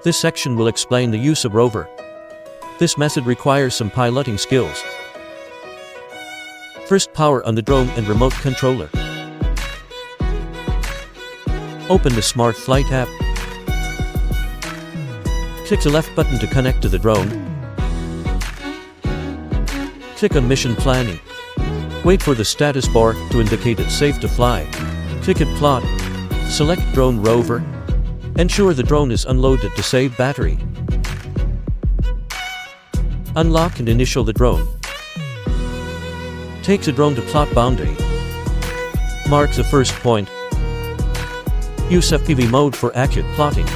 This section will explain the use of rover. This method requires some piloting skills. First, power on the drone and remote controller. Open the Smart Flight app. Click the left button to connect to the drone. Click on Mission Planning. Wait for the status bar to indicate it's safe to fly. Click at Plot. Select Drone Rover. Ensure the drone is unloaded to save battery. Unlock and initial the drone. Take the drone to plot boundary. Mark the first point. Use FPV mode for accurate plotting.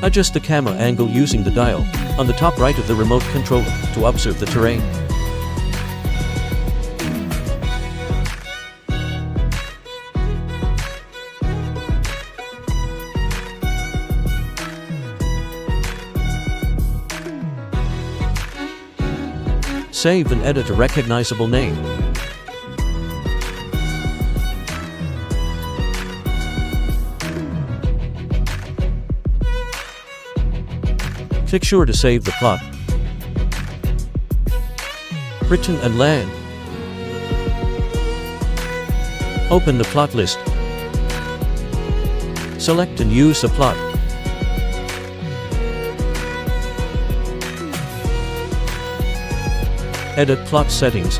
Adjust the camera angle using the dial on the top right of the remote controller to observe the terrain. Save and edit a recognizable name. Click Sure to save the plot. Return and land. Open the plot list. Select and use a plot. Edit plot settings.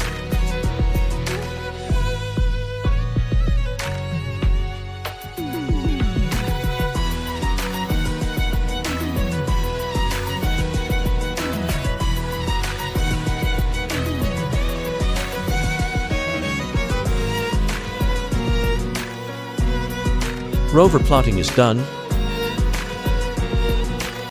Rover plotting is done.